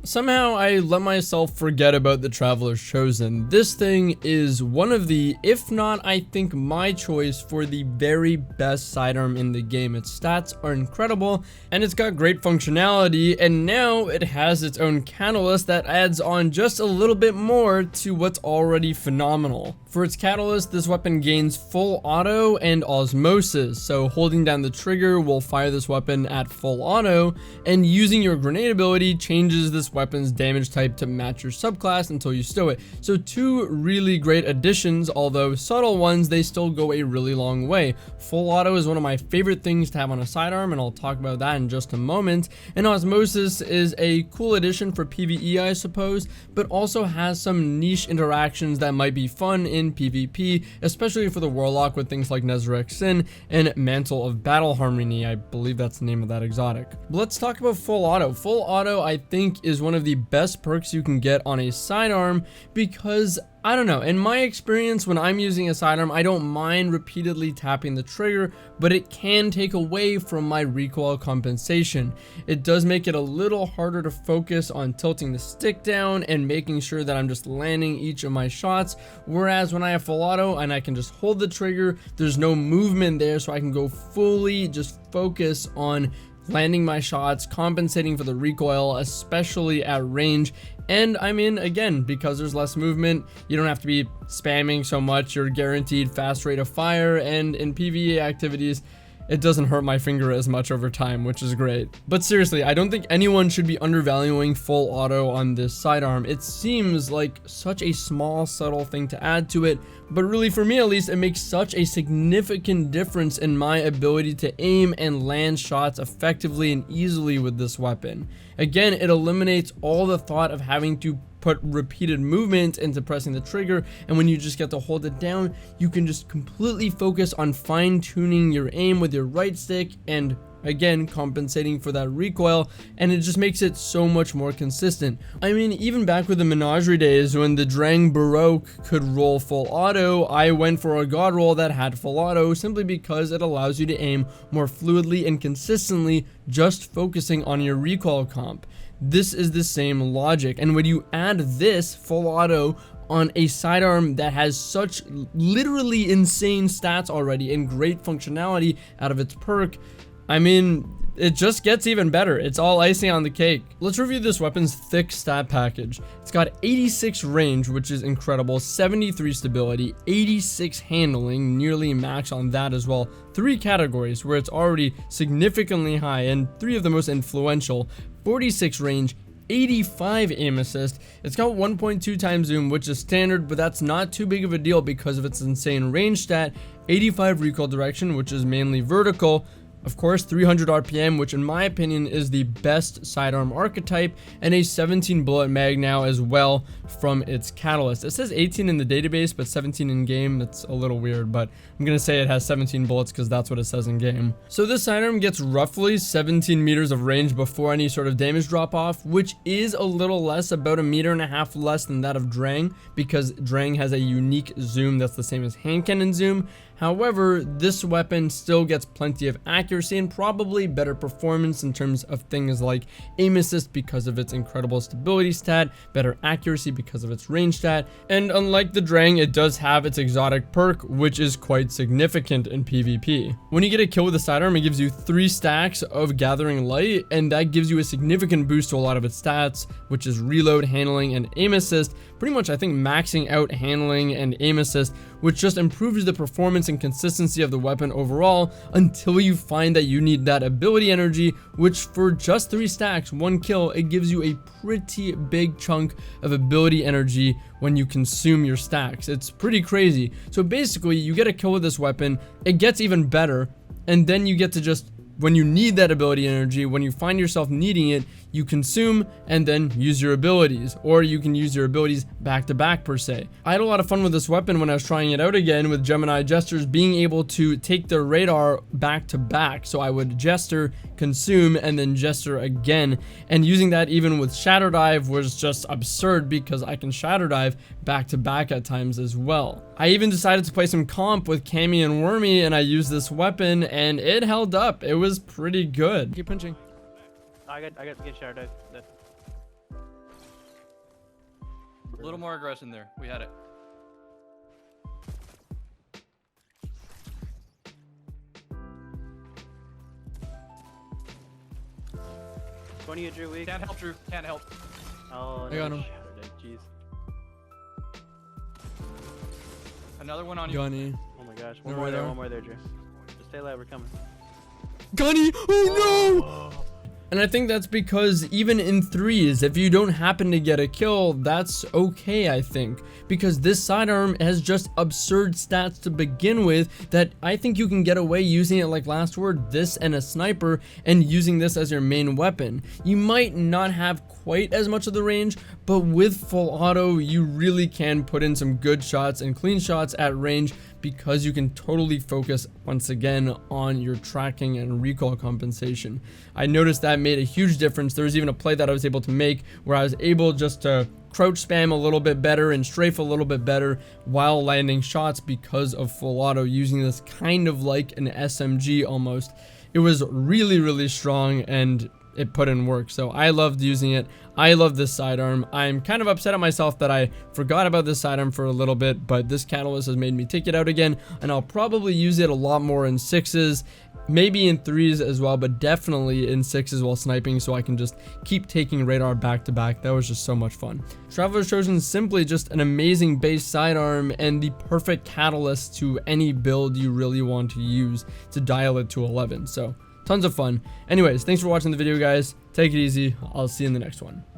Somehow I let myself forget about the Traveler's Chosen. This thing is one of the, if not I think my choice for the very best sidearm in the game. Its stats are incredible and it's got great functionality, and now it has its own catalyst that adds on just a little bit more to what's already phenomenal. For its catalyst, this weapon gains full auto and osmosis, so holding down the trigger will fire this weapon at full auto, and using your grenade ability changes this weapon's damage type to match your subclass until you stow it. So two really great additions, although subtle ones, they still go a really long way. Full auto is one of my favorite things to have on a sidearm, and I'll talk about that in just a moment. And osmosis is a cool addition for PvE, I suppose, but also has some niche interactions that might be fun in PvP, especially for the Warlock with things like Nezarec Sin and Mantle of Battle Harmony. I believe that's the name of that exotic. But let's talk about full auto. Full auto, I think, is one of the best perks you can get on a sidearm because, I don't know, in my experience when I'm using a sidearm, I don't mind repeatedly tapping the trigger, but it can take away from my recoil compensation. It does make it a little harder to focus on tilting the stick down and making sure that I'm just landing each of my shots, whereas when I have full auto and I can just hold the trigger, there's no movement there, so I can go fully just focus on landing my shots, compensating for the recoil, especially at range. And I mean, again, because there's less movement, you don't have to be spamming so much. You're guaranteed fast rate of fire, and in PvE activities, it doesn't hurt my finger as much over time, which is great. But seriously, I don't think anyone should be undervaluing full auto on this sidearm. It seems like such a small, subtle thing to add to it, but really, for me at least, it makes such a significant difference in my ability to aim and land shots effectively and easily with this weapon. Again, it eliminates all the thought of having to put repeated movement into pressing the trigger, and when you just get to hold it down, you can just completely focus on fine-tuning your aim with your right stick and again compensating for that recoil, and it just makes it so much more consistent. I mean, even back with the Menagerie days when the Drang Baroque could roll full auto, I went for a god roll that had full auto simply because it allows you to aim more fluidly and consistently, just focusing on your recoil comp. This is the same logic, and when you add this full auto on a sidearm that has such literally insane stats already and great functionality out of its perk, I mean, it just gets even better. It's all icing on the cake. Let's review this weapon's thick stat package. It's got 86 range, which is incredible, 73 stability, 86 handling, nearly max on that as well. 3 categories where it's already significantly high, and 3 of the most influential. 46 range, 85 aim assist. It's got 1.2 times zoom, which is standard, but that's not too big of a deal because of its insane range stat. 85 recoil direction, which is mainly vertical. Of course, 300 RPM, which in my opinion is the best sidearm archetype, and a 17 bullet mag now as well from its catalyst. It says 18 in the database, but 17 in game. That's a little weird, but I'm gonna say it has 17 bullets because that's what it says in game. So this sidearm gets roughly 17 meters of range before any sort of damage drop off, which is a little less, about 1.5 meters less than that of Drang, because Drang has a unique zoom that's the same as hand cannon zoom. However, this weapon still gets plenty of accuracy and probably better performance in terms of things like aim assist because of its incredible stability stat, better accuracy because of its range stat, and unlike the Drang, it does have its exotic perk, which is quite significant in PvP. When you get a kill with the sidearm, it gives you 3 stacks of Gathering Light, and that gives you a significant boost to a lot of its stats, which is reload, handling, and aim assist. Pretty much, I think, maxing out handling and aim assist, which just improves the performance and consistency of the weapon overall until you find that you need that ability energy, which for just 3 stacks, 1 kill, it gives you a pretty big chunk of ability energy when you consume your stacks. It's pretty crazy. So basically, you get a kill with this weapon, it gets even better, and then you get to just, when you need that ability energy, when you find yourself needing it, you consume and then use your abilities, or you can use your abilities back to back per se. I had a lot of fun with this weapon when I was trying it out again with Gemini Jesters being able to take their radar back to back. So I would Jester, consume, and then Jester again, and using that even with Shadow Dive was just absurd because I can Shadow Dive back to back at times as well. I even decided to play some comp with Cammy and Wormy, and I used this weapon and it held up. It was pretty good. Keep punching. I got get Shadow Dive. A little more aggression there. We had it. One of you, Drew, weak. Can't help, Drew. Can't help. Oh, I got him. Jeez. Another one on you. Gunny. Oh my gosh. No One more there, radar. one more there, Drew. Just stay alive, we're coming. Gunny! Oh no! And I think that's because even in threes, if you don't happen to get a kill, that's okay, I think. Because this sidearm has just absurd stats to begin with that I think you can get away using it like last word, this and a sniper, and using this as your main weapon. You might not have quite as much of the range, but with full auto, you really can put in some good shots and clean shots at range because you can totally focus once again on your tracking and recoil compensation. I noticed that made a huge difference. There was even a play that I was able to make where I was able just to crouch spam a little bit better and strafe a little bit better while landing shots because of full auto, using this kind of like an SMG almost. It was really strong and it put in work, so I loved using it. I love this sidearm. I'm kind of upset at myself that I forgot about this sidearm for a little bit, but this catalyst has made me take it out again, and I'll probably use it a lot more in sixes, maybe in threes as well, but definitely in sixes while sniping, so I can just keep taking radar back to back. That was just so much fun. Traveler's Chosen is simply just an amazing base sidearm and the perfect catalyst to any build you really want to use to dial it to 11. So tons of fun. Anyways, thanks for watching the video, guys. Take it easy. I'll see you in the next one.